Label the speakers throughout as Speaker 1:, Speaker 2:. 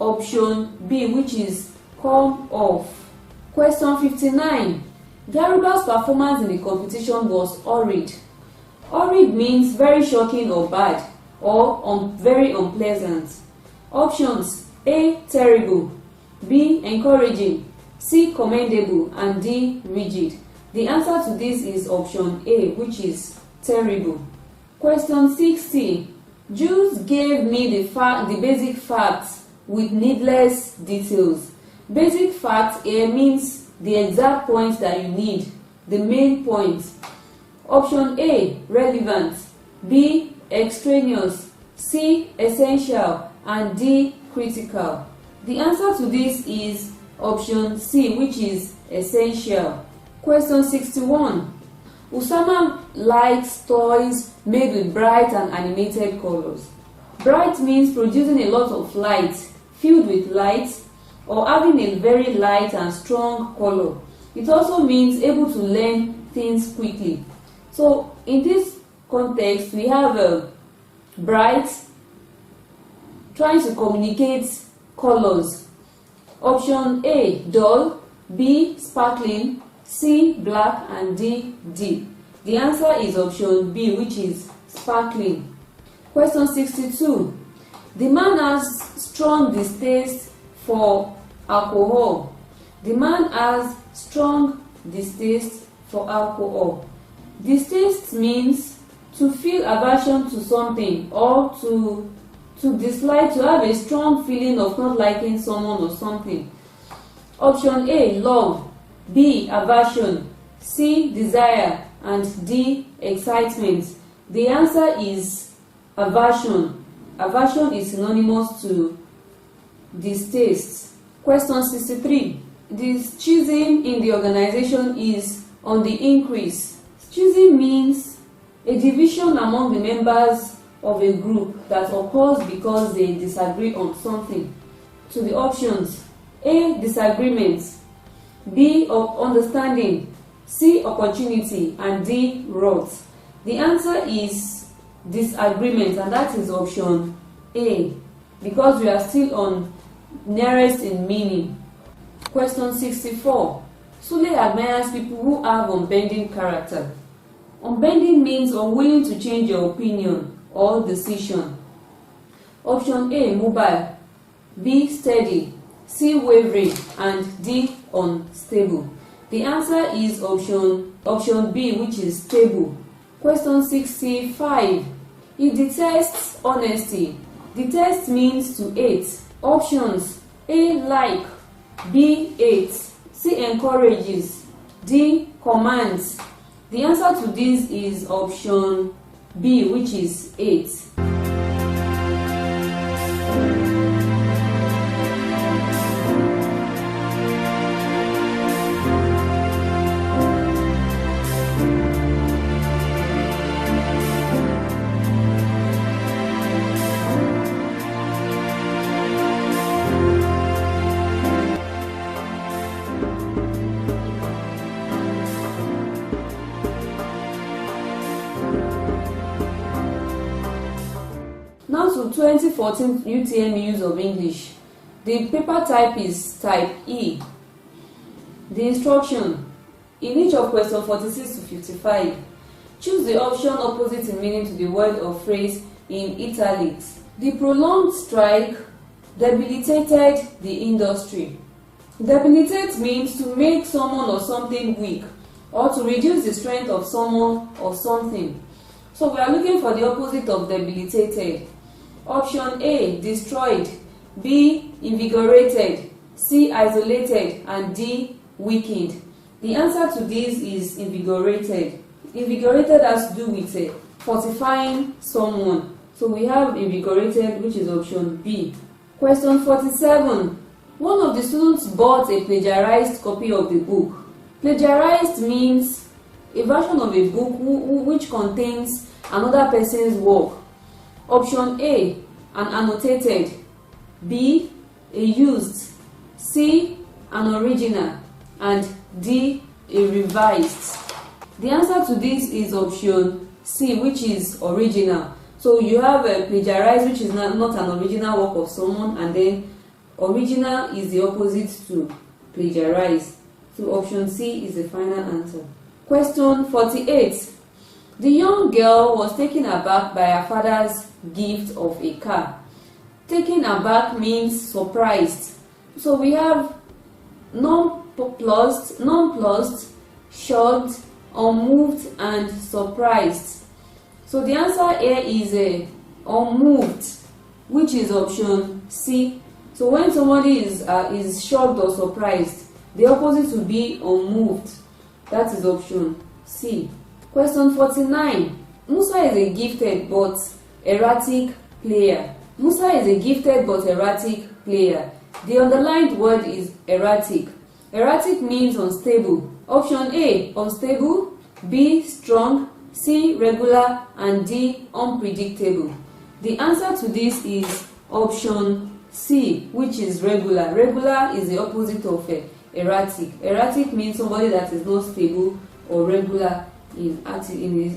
Speaker 1: option B, which is come off. Question 59. Garuba's performance in the competition was horrid. Horrid means very shocking or bad, or very unpleasant. Options: A. Terrible, B. Encouraging, C. Commendable, and D. Rigid. The answer to this is option A, which is terrible. Question 60. Jules gave me the basic facts with needless details. Basic facts here means the exact points that you need, the main points. Option A, relevant, B, extraneous, C, essential, and D, critical. The answer to this is option C, which is essential. Question 61. Usama likes toys made with bright and animated colors. Bright means producing a lot of light, filled with light, or having a very light and strong color. It also means able to learn things quickly. So in this context, we have bright, trying to communicate colors. Option A, dull, B, sparkling, C, black, and D, deep. The answer is option B, which is sparkling. Question 62. The man has strong distaste for alcohol. The man has strong distaste for alcohol. Distaste means to feel aversion to something, or to dislike, to have a strong feeling of not liking someone or something. Option A, love, B, aversion, C, desire, and D, excitement. The answer is aversion. Aversion is synonymous to distaste. Question 63. The schism in the organization is on the increase. Schism means a division among the members of a group that occurs because they disagree on something. To the options: A, disagreement, B, understanding, C, opportunity, and D, wrath. The answer is disagreement, and that is option A, because we are still on nearest in meaning. Question 64. Sule admires people who have unbending character. Unbending means unwilling to change your opinion or decision. Option A, mobile, B, steady, C, wavering, and D, unstable. The answer is option B, which is stable. Question 65. He detests honesty. Detest means to hate. Options: A, like, B, hate, C, encourages, D, commands. The answer to this is option B, which is hate. Now to 2014 UTM use of English. The paper type is type E. The instruction: in each of question 46 to 55, choose the option opposite in meaning to the word or phrase in italics. The prolonged strike debilitated the industry. Debilitate means to make someone or something weak, or to reduce the strength of someone or something. So we are looking for the opposite of debilitated. Option A, destroyed, B, invigorated, C, isolated, and D, weakened. The answer to this is invigorated. Invigorated has to do with fortifying someone. So we have invigorated, which is option B. Question 47. One of the students bought a plagiarized copy of the book. Plagiarized means a version of a book which contains another person's work. Option A, an annotated, B, a used, C, an original, and D, a revised. The answer to this is option C, which is original. So you have a plagiarized, which is not an original work of someone, and then Original is the opposite to plagiarize. So option C is the final answer. Question 48. The young girl was taken aback by her father's gift of a car. Taken aback means surprised. So we have nonplussed, shocked, unmoved, and surprised. So the answer here is unmoved, which is option C. So when somebody is shocked or surprised, the opposite will be unmoved. That is option C. Question 49. Musa is a gifted but erratic player. Musa is a gifted but erratic player. The underlined word is erratic. Erratic means unstable. Option A, unstable, B, strong, C, regular, and D, unpredictable. The answer to this is option C, which is regular. Regular is the opposite of erratic. Erratic means somebody that is not stable or regular in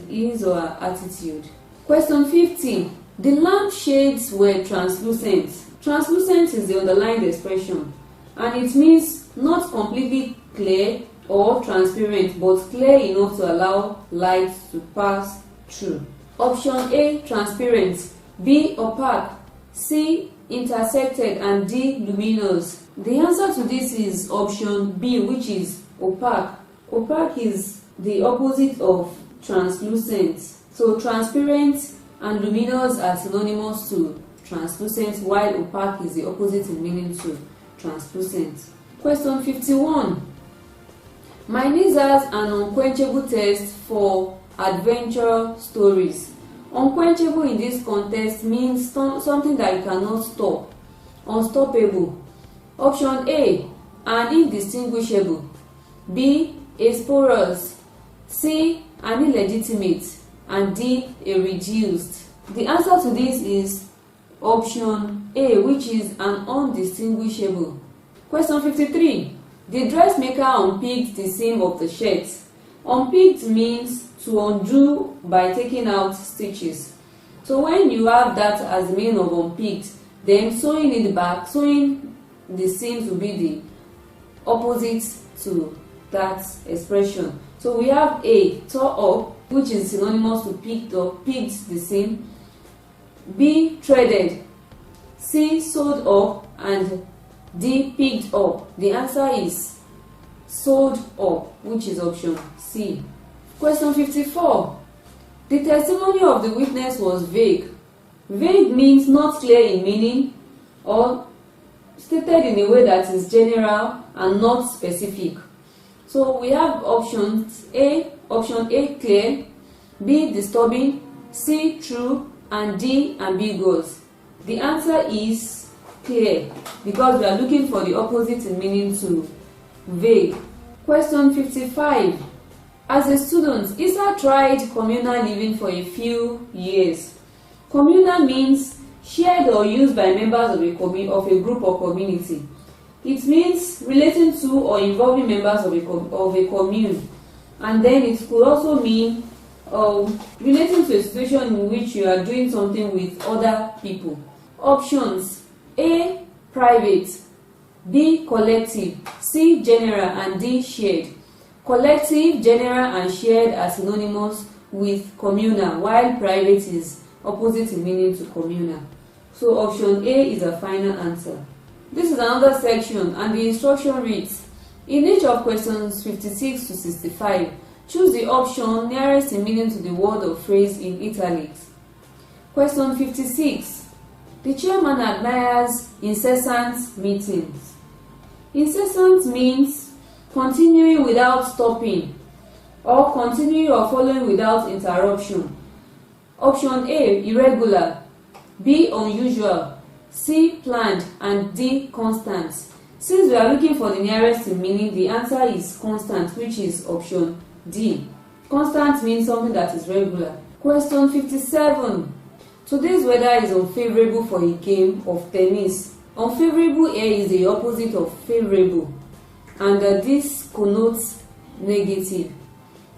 Speaker 1: his or her attitude. Question 50. The lampshades were translucent. Translucent is the underlined expression, and it means not completely clear or transparent, but clear enough to allow light to pass through. Option A, transparent, B, opaque, C, intersected, and D, luminous. The answer to this is option B, which is opaque. Opaque is the opposite of translucent. So transparent and luminous are synonymous to translucent, while opaque is the opposite in meaning to translucent. Question 51. My niece has an unquenchable taste for adventure stories. Unquenchable in this context means something that you cannot stop. Unstoppable. Option A, an indistinguishable, B, a spurious, C, an illegitimate, and D, a reduced. The answer to this is option A, which is an undistinguishable. Question 53. The dressmaker unpicked the seam of the shirt. Unpicked means to undo by taking out stitches. So when you have that as the meaning of unpicked, then sewing in the back, sewing the seams will be the opposite to that expression. So we have A, tore up, which is synonymous to picked the seam, B, threaded, C, sewed up, and D, picked up. The answer is sewed up, which is option C. Question 54. The testimony of the witness was vague. Vague means not clear in meaning or stated in a way that is general and not specific. So we have option A clear, B disturbing, C true, and D ambiguous. The answer is clear because we are looking for the opposite in meaning to vague. Question 55. As a student, Isa tried communal living for a few years. Communal means shared or used by members of a group or community. It means relating to or involving members of a commune. And then it could also mean relating to a situation in which you are doing something with other people. Options: A, private, B, collective, C, general, and D, shared. Collective, general, and shared are synonymous with communal, while private is opposite in meaning to communal. So option A is a final answer. This is another section, and the instruction reads: in each of questions 56 to 65, choose the option nearest in meaning to the word or phrase in italics. Question 56. The chairman admires incessant meetings. Incessant means continuing without stopping, or continuing or following without interruption. Option A, irregular, B, unusual, C, planned, and D, constant. Since we are looking for the nearest in meaning, the answer is constant, which is option D. Constant means something that is regular. Question 57. Today's weather is unfavorable for a game of tennis. Unfavorable here is the opposite of favorable, and this connotes negative.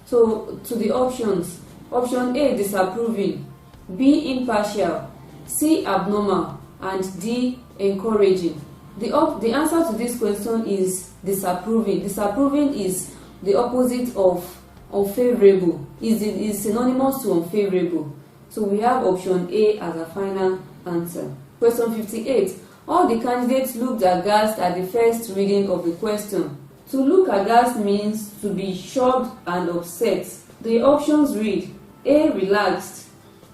Speaker 1: So to the options: option A, disapproving, B, impartial, C, abnormal, and D, encouraging. The answer to this question is disapproving. Disapproving is the opposite of unfavorable. Is synonymous to unfavorable. So we have option A as a final answer. Question 58. All the candidates looked aghast at the first reading of the question. To look aghast means to be shocked and upset. The options read A. Relaxed,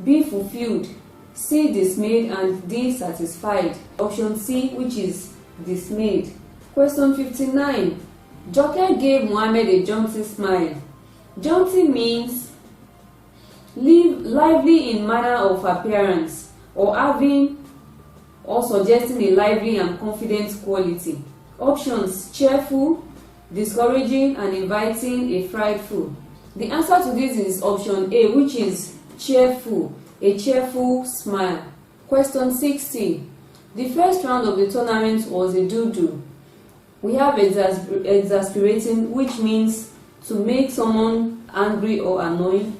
Speaker 1: B. Fulfilled, C. Dismayed, and D. Satisfied. Option C, which is dismayed. Question 59. Joker gave Mohammed a jaunty smile. Jaunty means lively in manner of appearance, or having or suggesting a lively and confident quality. Options: cheerful, discouraging, and inviting, a frightful. The answer to this is option A, which is cheerful, a cheerful smile. Question 60. The first round of the tournament was a doo-doo. We have exasperating, which means to make someone angry or annoyed.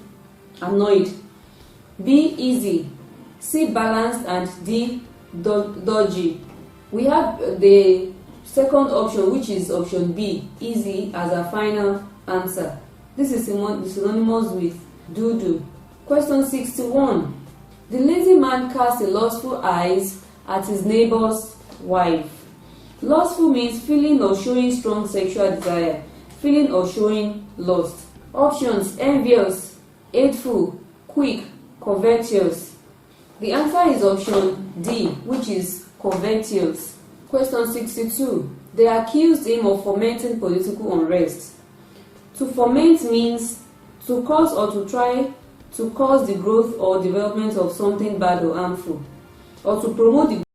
Speaker 1: B. Easy, C. Balanced, and D. Dodgy. We have the second option, which is option B, easy, as a final answer. This is synonymous with doo-doo. Question 61. The lazy man cast a lustful eyes at his neighbor's wife. Lustful means feeling or showing strong sexual desire, feeling or showing lust. Options: envious, hateful, quick, covetous. The answer is option D, which is covetous. Question 62. They accused him of fomenting political unrest. To foment means to cause or to try to cause the growth or development of something bad or harmful, or to promote the